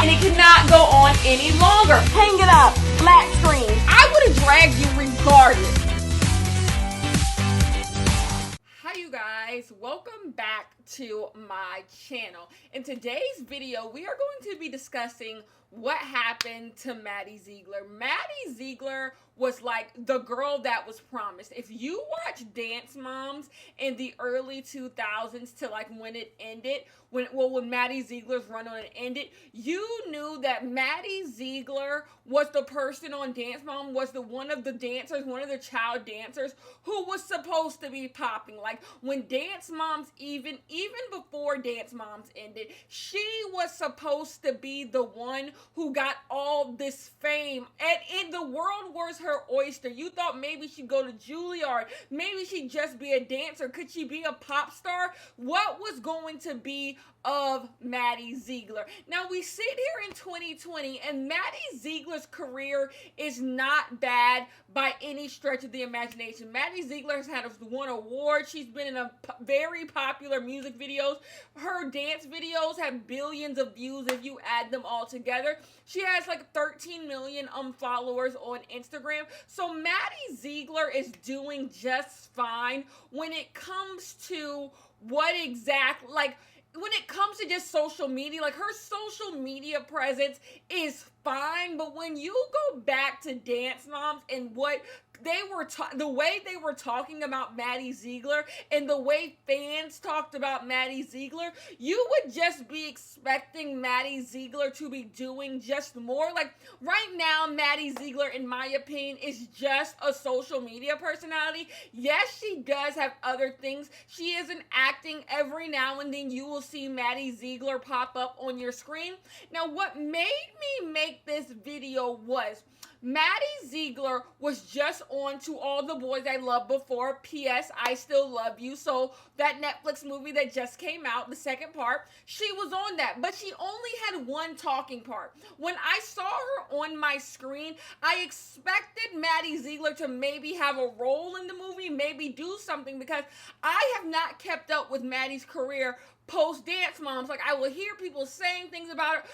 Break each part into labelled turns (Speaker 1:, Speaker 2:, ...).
Speaker 1: and it cannot go on any longer.
Speaker 2: Hang it up. Flat screen.
Speaker 1: I would have dragged you regardless. Hi you guys, welcome back to my channel. In today's video, we are going to be discussing what happened to Maddie Ziegler. Maddie Ziegler was like the girl that was promised. If you watch Dance Moms in the early 2000s to like when it ended, when Maddie Ziegler's run on it ended, you knew that Maddie Ziegler was the person on Dance Mom, was one of the dancers, one of the child dancers who was supposed to be popping. Like when Dance Moms, even before Dance Moms ended, she was supposed to be the one who got all this fame, and the world was her oyster. You thought maybe she'd go to Juilliard, maybe she'd just be a dancer. Could she be a pop star? What was going to be of Maddie Ziegler? Now we sit here in 2020 and Maddie Ziegler's career is not bad by any stretch of the imagination. Maddie Ziegler has won awards. She's been in very popular music videos. Her dance videos have billions of views if you add them all together. She has like 13 million followers on Instagram. So Maddie Ziegler is doing just fine when it comes to when it comes to just social media. Like her social media presence is fine, but when you go back to Dance Moms and what they were the way they were talking about Maddie Ziegler and the way fans talked about Maddie Ziegler, you would just be expecting Maddie Ziegler to be doing just more. Like right now, Maddie Ziegler, in my opinion, is just a social media personality. Yes, she does have other things. She isn't acting. Every now and then you will see Maddie Ziegler pop up on your screen. Now, what made me make this video was Maddie Ziegler was just on To All the Boys I Loved Before, P.S. I Still Love You. So that Netflix movie that just came out, the second part, she was on that. But she only had one talking part. When I saw her on my screen, I expected Maddie Ziegler to maybe have a role in the movie, maybe do something, because I have not kept up with Maddie's career post Dance Moms. Like I will hear people saying things about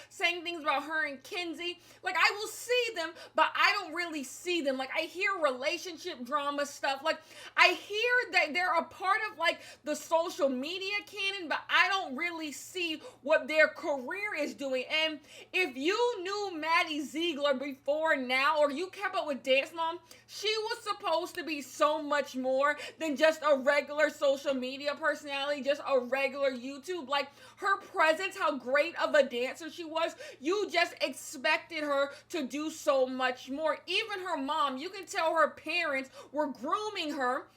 Speaker 1: her and Kenzie. Like I will see them, but I don't really see them. Like I hear relationship drama stuff. Like I hear that they're a part of like the social media canon, but I don't really see what their career is doing. And if you knew Maddie Ziegler before now, or you kept up with Dance Mom, she was supposed to be so much more than just a regular social media personality, just a regular YouTube. Like her presence, how great of a dancer she was, you just expected her to do so much more. Even her mom, you can tell her parents were grooming her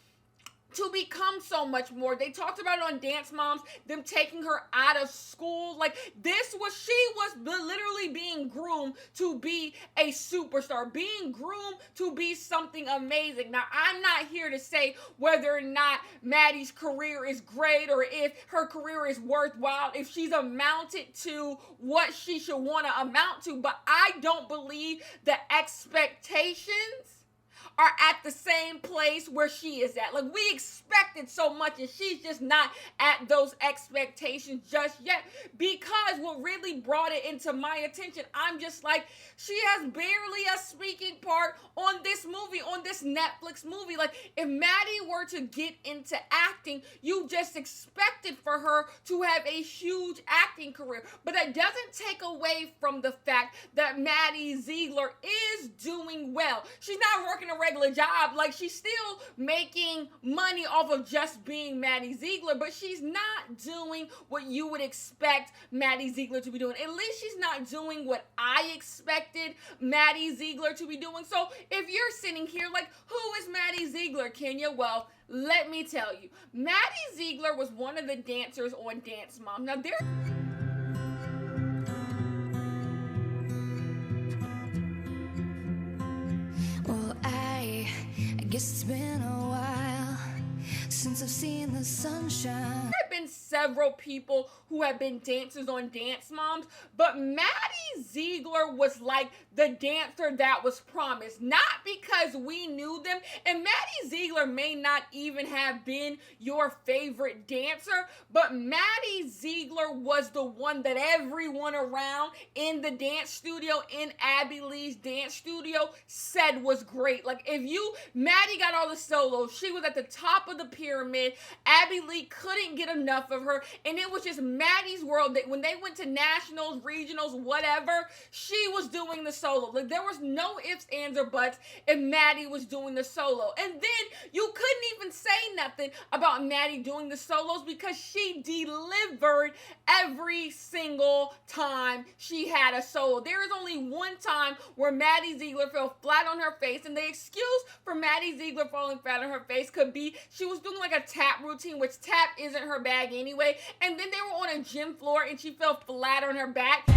Speaker 1: to become so much more. They talked about it on Dance Moms, them taking her out of school. Like she was literally being groomed to be a superstar, being groomed to be something amazing. Now, I'm not here to say whether or not Maddie's career is great or if her career is worthwhile, if she's amounted to what she should want to amount to, but I don't believe the expectations are at the same place where she is at. Like we expected so much and she's just not at those expectations just yet, because what really brought it into my attention, I'm just like, she has barely a speaking part on this movie, on this Netflix movie. Like if Maddie were to get into acting, you just expected for her to have a huge acting career. But that doesn't take away from the fact that Maddie Ziegler is doing well. She's not working a regular job. Like she's still making money off of just being Maddie Ziegler, but she's not doing what you would expect Maddie Ziegler to be doing. At least she's not doing what I expected Maddie Ziegler to be doing. So if you're sitting here like, who is Maddie Ziegler, Kenya? Well, let me tell you, Maddie Ziegler was one of the dancers on Dance Mom. Now
Speaker 3: I guess it's been a while since I've seen the sunshine.
Speaker 1: There have been several people who have been dancers on Dance Moms, but Maddie Ziegler was like the dancer that was promised, not because we knew them, and Maddie Ziegler may not even have been your favorite dancer, but Maddie Ziegler was the one that everyone around in the dance studio, in Abby Lee's dance studio, said was great. Like, Maddie got all the solos, she was at the top of the pyramid, Abby Lee couldn't get enough of her, and it was just Maddie's world. That when they went to nationals, regionals, whatever, she was doing the solo. Like, there was no ifs, ands, or buts if Maddie was doing the solo. And then you couldn't even say nothing about Maddie doing the solos because she delivered every single time she had a solo. There is only one time where Maddie Ziegler fell flat on her face, and the excuse for Maddie Ziegler falling flat on her face could be she was doing like a tap routine, which tap isn't her bag anyway, and then they were on a gym floor and she fell flat on her back.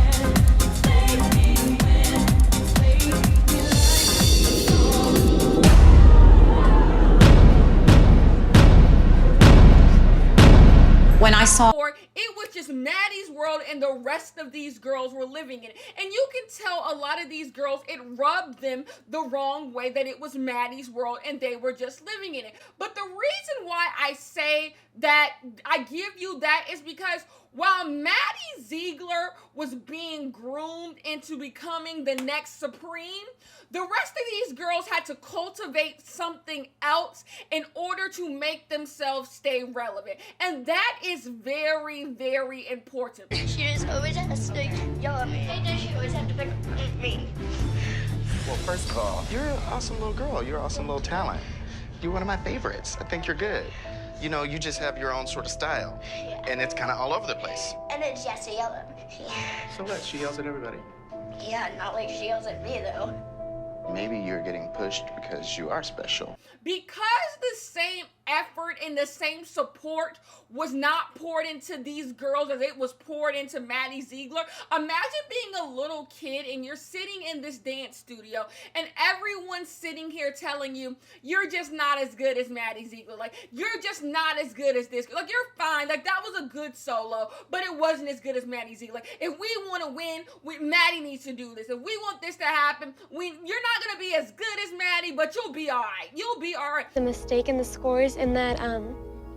Speaker 2: When I saw
Speaker 1: It was just Maddie's world and the rest of these girls were living in it. And you can tell a lot of these girls, it rubbed them the wrong way that it was Maddie's world and they were just living in it. But the reason why I say that I give you that is because while Maddie Ziegler was being groomed into becoming the next Supreme, the rest of these girls had to cultivate something else in order to make themselves stay relevant. And that is very, very important.
Speaker 3: She just always has to yell at me. She always had to pick on me.
Speaker 4: Well, first of all, you're an awesome little girl. You're an awesome little talent. You're one of my favorites. I think you're good. You know, you just have your own sort of style.
Speaker 3: Yeah.
Speaker 4: And it's kind of all over the place.
Speaker 3: And then she has to yell at me.
Speaker 4: So what? She yells at everybody.
Speaker 3: Yeah, not like she yells at me, though.
Speaker 4: Maybe you're getting pushed because you are special.
Speaker 1: Because the same effort and the same support was not poured into these girls as it was poured into Maddie Ziegler. Imagine being a little kid and you're sitting in this dance studio and everyone's sitting here telling you, you're just not as good as Maddie Ziegler. Like, you're just not as good as this. Like, you're fine. Like, that was a good solo, but it wasn't as good as Maddie Ziegler. Like, if we want to win, Maddie needs to do this. If we want this to happen, you're not going to be as good as Maddie, but you'll be all right. You'll be all right.
Speaker 5: The mistake in the scores in that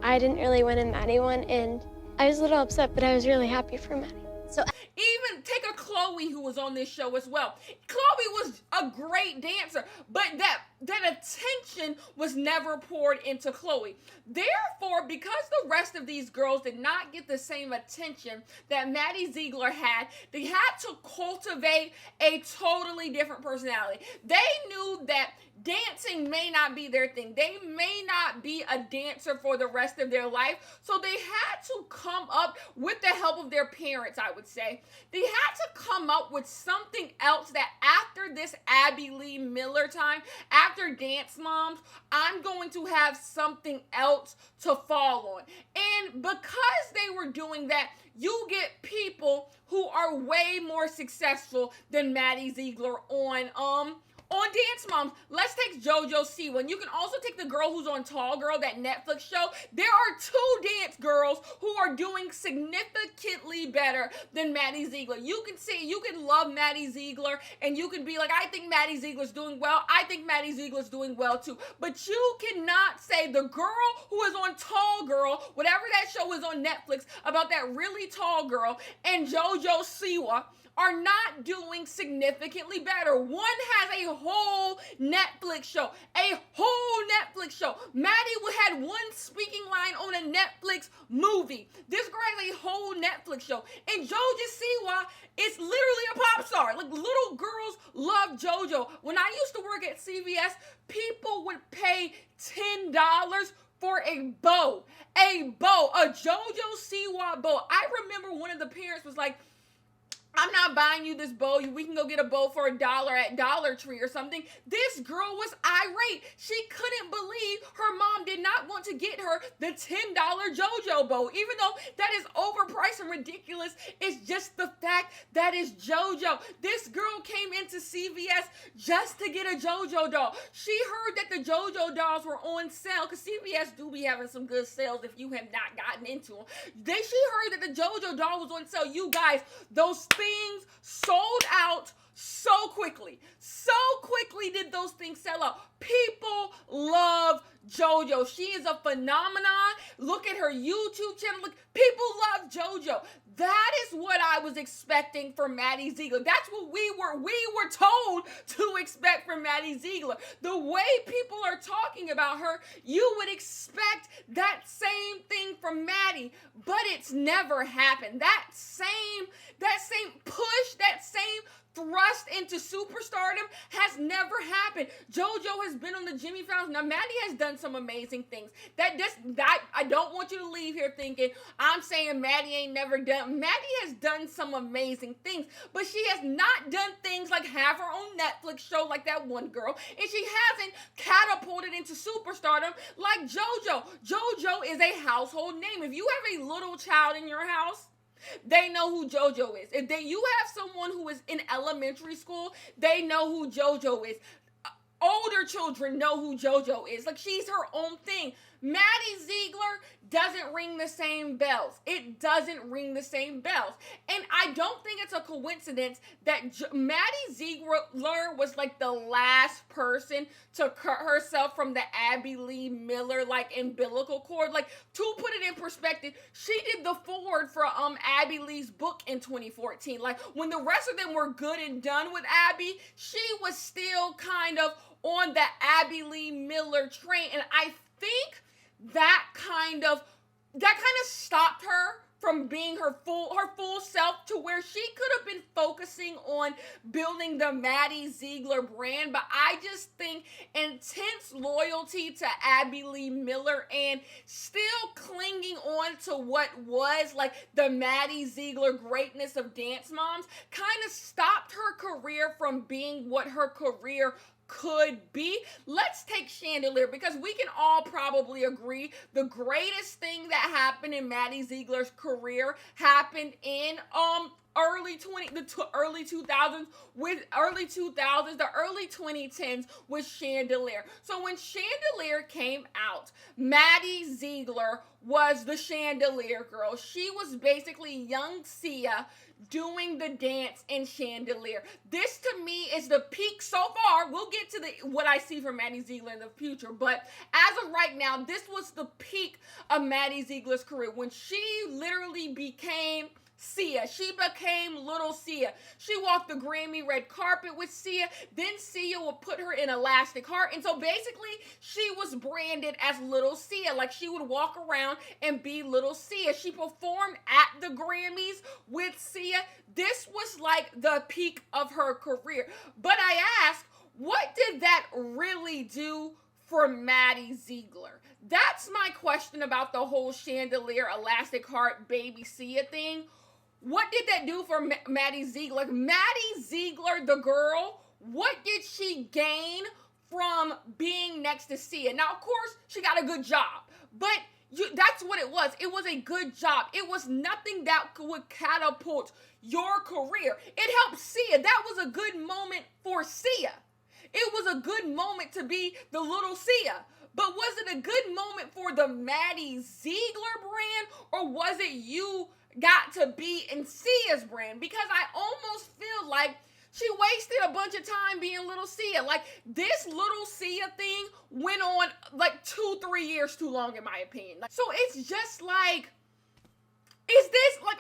Speaker 5: I didn't really win and Maddie won, and I was a little upset, but I was really happy for Maddie.
Speaker 3: So
Speaker 1: even take a Chloe who was on this show as well. Chloe was a great dancer, but that attention was never poured into Chloe. Therefore, because the rest of these girls did not get the same attention that Maddie Ziegler had, they had to cultivate a totally different personality. They knew that dancing may not be their thing. They may not be a dancer for the rest of their life. So they had to come up with the help of their parents, I would say. They had to come up with something else that after this Abby Lee Miller time, after Dance Moms, I'm going to have something else to fall on. And because they were doing that, you get people who are way more successful than Maddie Ziegler on Dance Moms. Let's take JoJo Siwa. And you can also take the girl who's on Tall Girl, that Netflix show. There are two dance girls who are doing significantly better than Maddie Ziegler. You can love Maddie Ziegler, and you can be like, I think Maddie Ziegler's doing well. I think Maddie Ziegler's doing well too. But you cannot say the girl who is on Tall Girl, whatever that show is on Netflix, about that really tall girl, and JoJo Siwa are not doing significantly better. One has a whole Netflix show. Maddie had one speaking line on a Netflix movie. This girl has a whole Netflix show. And JoJo Siwa is literally a pop star. Like, little girls love JoJo. When I used to work at CVS, people would pay $10 for a bow. A JoJo Siwa bow. I remember one of the parents was like, I'm not buying you this bow. We can go get a bow for $1 at Dollar Tree or something. This girl was irate. She couldn't believe her mom did not want to get her the $10 JoJo bow. Even though that is overpriced and ridiculous, it's just the fact that is JoJo. This girl came into CVS just to get a JoJo doll. She heard that the JoJo dolls were on sale, because CVS do be having some good sales if you have not gotten into them. She heard that the JoJo doll was on sale. You guys, those things sold out so quickly. So quickly did those things sell out. People love JoJo. She is a phenomenon. Look at her YouTube channel. Look, people love JoJo. That is what I was expecting from Maddie Ziegler. That's what we were told to expect from Maddie Ziegler. The way people are talking about her, you would expect that same thing from Maddie, but it's never happened. That same push, that same thrust into superstardom has never happened. JoJo has been on the Jimmy Fallon. Now, Maddie has done some amazing things. I don't want you to leave here thinking I'm saying Maddie ain't never done. Maddie has done some amazing things, but she has not done things like have her own Netflix show like that one girl, and she hasn't catapulted into superstardom like JoJo. JoJo is a household name. If you have a little child in your house, they know who JoJo is. If you have someone who is in elementary school, they know who JoJo is. Older children know who JoJo is. Like, she's her own thing. Maddie Ziegler doesn't ring the same bells. It doesn't ring the same bells. And I don't think it's a coincidence that Maddie Ziegler was like the last person to cut herself from the Abby Lee Miller like umbilical cord. Like, to put it in perspective, she did the forward for Abby Lee's book in 2014. Like, when the rest of them were good and done with Abby, she was still kind of on the Abby Lee Miller train. And I think that kind of stopped her from being her full self, to where she could have been focusing on building the Maddie Ziegler brand. But I just think intense loyalty to Abby Lee Miller and still clinging on to what was like the Maddie Ziegler greatness of Dance Moms kind of stopped her career from being what her career could be. Let's take Chandelier, because we can all probably agree the greatest thing that happened in Maddie Ziegler's career happened in early 2010s with Chandelier. So when Chandelier came out, Maddie Ziegler was the Chandelier girl. She was basically young Sia doing the dance in Chandelier. This to me is the peak so far. We'll get to what I see from Maddie Ziegler in the future, but as of right now, this was the peak of Maddie Ziegler's career, when she literally became Sia. She became little Sia. She walked the Grammy red carpet with Sia. Then Sia would put her in Elastic Heart. And so basically, she was branded as little Sia. Like, she would walk around and be little Sia. She performed at the Grammys with Sia. This was like the peak of her career. But I ask, what did that really do for Maddie Ziegler? That's my question about the whole Chandelier, Elastic Heart, Baby Sia thing. What did that do for Maddie Ziegler? Like, Maddie Ziegler, the girl, what did she gain from being next to Sia? Now, of course, she got a good job, but that's what it was. It was a good job. It was nothing that would catapult your career. It helped Sia. That was a good moment for Sia. It was a good moment to be the little Sia. But was it a good moment for the Maddie Ziegler brand, or was it you got to be in Sia's brand? Because I almost feel like she wasted a bunch of time being little Sia. Like, this little Sia thing went on like 2-3 years too long, in my opinion. So it's just like, is this like,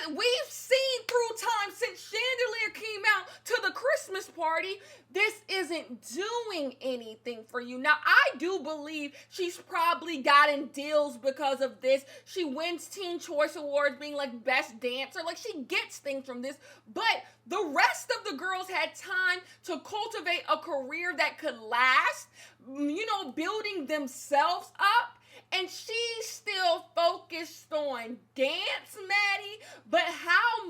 Speaker 1: we've seen through time since Chandelier came out to the Christmas party, this isn't doing anything for you. Now, I do believe she's probably gotten deals because of this. She wins Teen Choice Awards being like best dancer. Like, she gets things from this, but the rest of the girls had time to cultivate a career that could last, building themselves up. And she's still focused on dance, Maddie. But how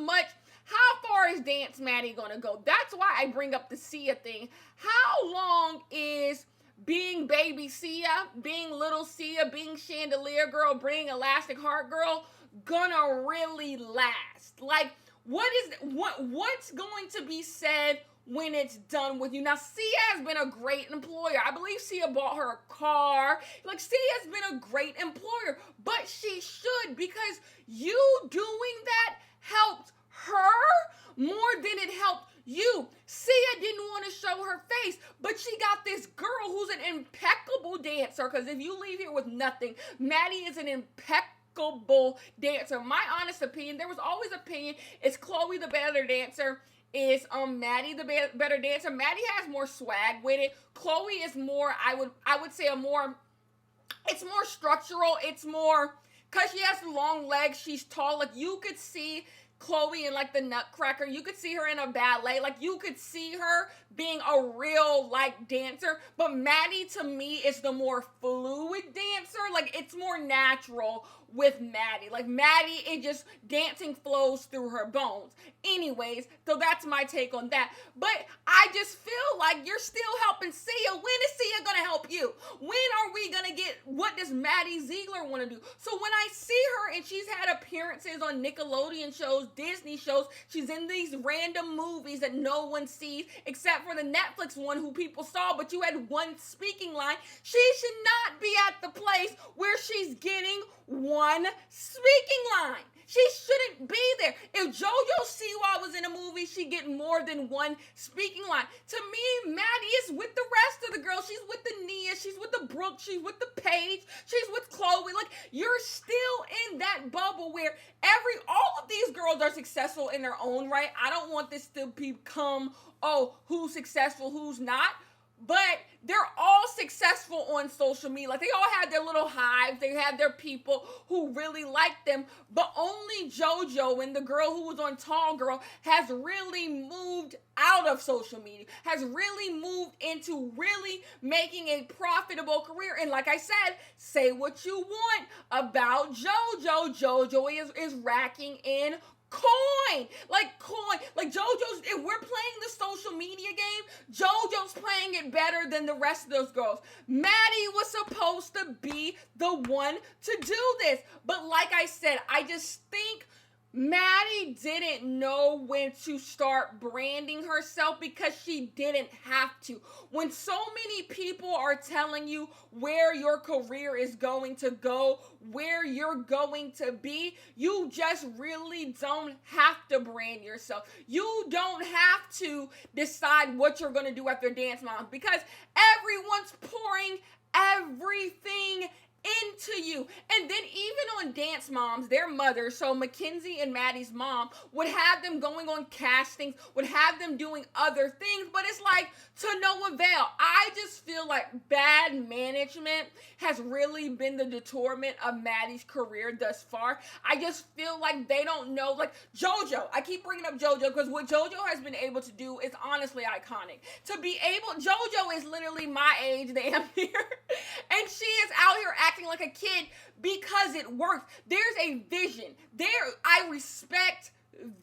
Speaker 1: far is Dance Maddie gonna go? That's why I bring up the Sia thing. How long is being Baby Sia, being little Sia, being Chandelier girl, being Elastic Heart girl gonna really last? Like, what's going to be said when it's done with you? Now, Sia has been a great employer. I believe Sia bought her a car. Like, Sia has been a great employer, but she should, because you doing that helped her more than it helped you. Sia didn't want to show her face, but she got this girl who's an impeccable dancer, because if you leave here with nothing, Maddie is an impeccable dancer. My honest opinion, there was always opinion, is Chloe the better dancer? Is Maddie the better dancer? Maddie has more swag with it. Chloe is more, I would say it's more structural. It's more, because she has long legs, she's tall. Like, you could see Chloe in, like, the Nutcracker. You could see her in a ballet. Like, you could see her being a real, like, dancer. But Maddie, to me, is the more fluid dancer. Like, it's more natural with Maddie. Like, Maddie, it just, dancing flows through her bones. Anyways, so that's my take on that. But I just feel like you're still helping Sia. When is Sia gonna help you? When are we gonna get, what does Maddie Ziegler want to do? So when I see her, and she's had appearances on Nickelodeon shows, Disney shows, she's in these random movies that no one sees, except for the Netflix one who people saw, but you had one speaking line. She should not be at the place where she's getting one speaking line. She shouldn't be there. If JoJo Siwa was in a movie, she'd get more than one speaking line. To me, Maddie is with the rest of the girls. She's with the Nia, she's with the Brooke, she's with the Paige, she's with Chloe. Like, you're still in that bubble where all of these girls are successful in their own right. I don't want this to become, oh, who's successful, who's not. But they're all successful on social media. Like, they all have their little hives. They have their people who really like them. But only JoJo and the girl who was on Tall Girl has really moved out of social media, has really moved into really making a profitable career. And like I said, say what you want about JoJo. JoJo is racking in coin. Like JoJo's, if we're playing the social media game, JoJo's playing it better than the rest of those girls. Maddie was supposed to be the one to do this. But like I said, I just think Maddie didn't know when to start branding herself, because she didn't have to. When so many people are telling you where your career is going to go, where you're going to be, you just really don't have to brand yourself. You don't have to decide what you're going to do after Dance Moms, because everyone's pouring everything into you. And then even on Dance Moms, their mothers, so Mackenzie and Maddie's mom, would have them going on castings, would have them doing other things, but it's like to no avail. I just feel like bad management has really been the deterrent of Maddie's career thus far. I just feel like they don't know, like JoJo. I keep bringing up JoJo because what JoJo has been able to do is honestly iconic. To be able, JoJo is literally my age, damn near, and she is out here acting like a kid because it works. There's a vision. I respect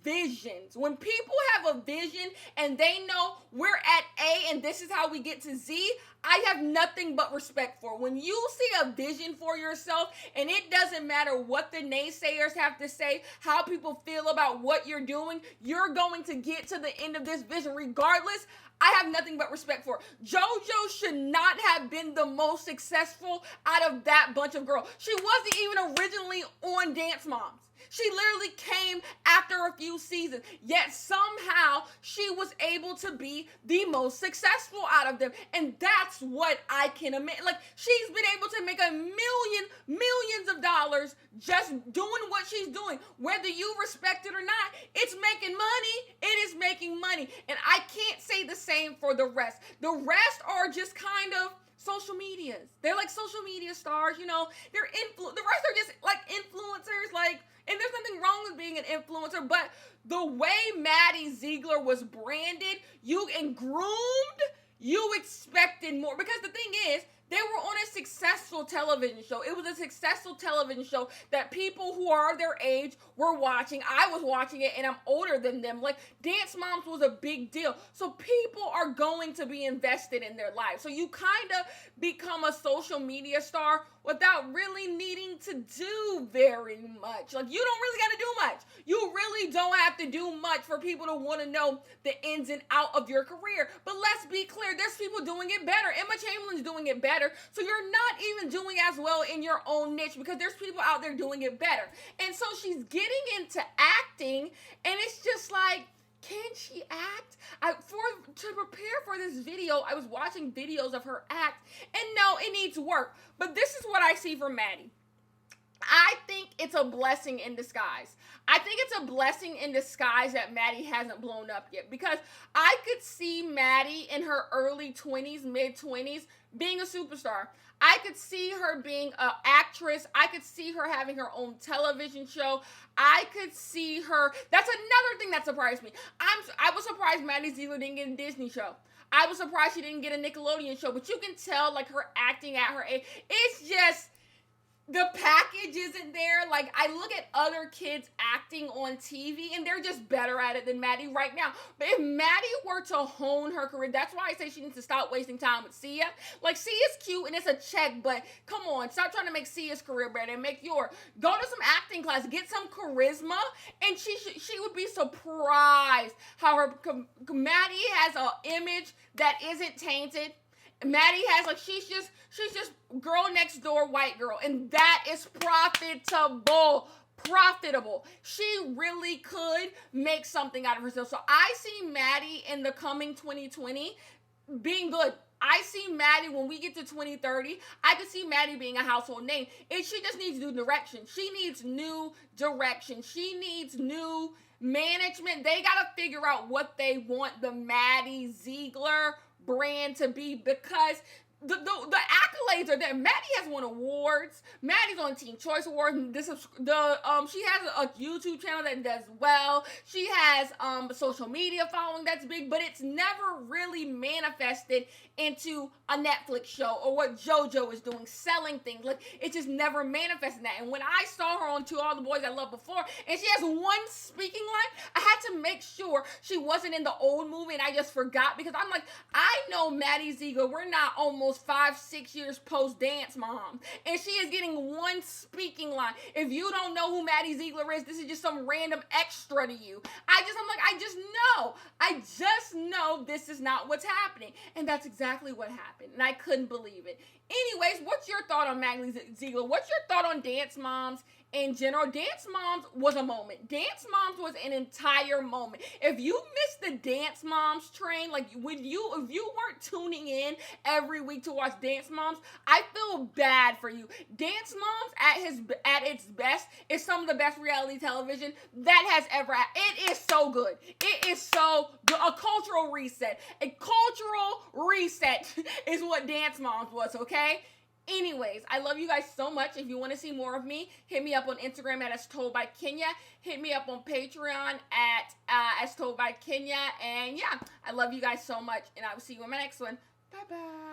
Speaker 1: visions. When people have a vision and they know we're at A and this is how we get to Z, I have nothing but respect for. When you see a vision for yourself, and it doesn't matter what the naysayers have to say, how people feel about what you're doing, you're going to get to the end of this vision regardless. I have nothing but respect for. JoJo should not have been the most successful out of that bunch of girls. She wasn't even originally on Dance Moms. She literally came after a few seasons, yet somehow she was able to be the most successful out of them. And that's what I can imagine. Like, she's been able to make millions of dollars just doing what she's doing. Whether you respect it or not, it's making money. It is making money. And I can't say the same for the rest. The rest are just kind of social medias. They're like social media stars, you know. The rest are just like influencers, like, and there's nothing wrong with being an influencer, but the way Maddie Ziegler was branded, and groomed, you expected more. Because the thing is, They were on a successful television show. It was a successful television show that people who are their age were watching. I was watching it, and I'm older than them. Like, Dance Moms was a big deal. So people are going to be invested in their lives. So you kind of become a social media star without really needing to do very much. Like, you don't really got to do much. You really don't have to do much for people to want to know the ins and out of your career. But let's be clear, there's people doing it better. Emma Chamberlain's doing it better. So you're not even doing as well in your own niche because there's people out there doing it better. And so she's getting into acting, and it's just like, can she act? To prepare for this video, I was watching videos of her act, and no, it needs work. But this is what I see from Maddie. I think it's a blessing in disguise. I think it's a blessing in disguise that Maddie hasn't blown up yet, because I could see Maddie in her early 20s, mid-20s, being a superstar. I could see her being an actress. I could see her having her own television show. I could see her. That's another thing that surprised me. I was surprised Maddie Ziegler didn't get a Disney show. I was surprised she didn't get a Nickelodeon show. But you can tell, like, her acting at her age, it's just, the package isn't there. Like, I look at other kids acting on TV, and they're just better at it than Maddie right now. But if Maddie were to hone her career, that's why I say she needs to stop wasting time with Sia. Like, Sia's cute, and it's a check, but come on, stop trying to make Sia's career better and make yours. Go to some acting class, get some charisma, and she would be surprised how Maddie has an image that isn't tainted. Maddie has, like, she's just girl next door white girl, and that is profitable. She really could make something out of herself. So I see Maddie in the coming 2020 being good. I see Maddie when we get to 2030. I could see Maddie being a household name. And she just needs new direction. She needs new direction. She needs new management. They got to figure out what they want the Maddie Ziegler brand to be, because the accolades are there. Maddie has won awards. Maddie's on Teen Choice Awards. She has a YouTube channel that does well. She has a social media following that's big, but it's never really manifested into a Netflix show or what JoJo is doing, selling things. Like, it just never manifested that. And when I saw her on To All the Boys I Loved Before, and she has one speaking line, I had to make sure she wasn't in the old movie, and I just forgot, because I'm like, I know Maddie Ziegler. We're not almost 5-6 years post Dance Mom, and she is getting one speaking line. If you don't know who Maddie Ziegler is, this is just some random extra to you. I just know this is not what's happening, and that's exactly what happened, and I couldn't believe it. Anyways, what's your thought on Maddie Ziegler? What's your thought on Dance Moms in general? Dance Moms was a moment. Dance Moms was an entire moment. If you missed the Dance Moms train, like, if you weren't tuning in every week to watch Dance Moms, I feel bad for you. Dance Moms at its best is some of the best reality television that has ever had. It is so good. It is so good. A cultural reset. A cultural reset is what Dance Moms was, okay? Anyways, I love you guys so much. If you want to see more of me, hit me up on Instagram at As Told by Kenya. Hit me up on Patreon at As Told by Kenya. And yeah, I love you guys so much, and I will see you in my next one. Bye-bye.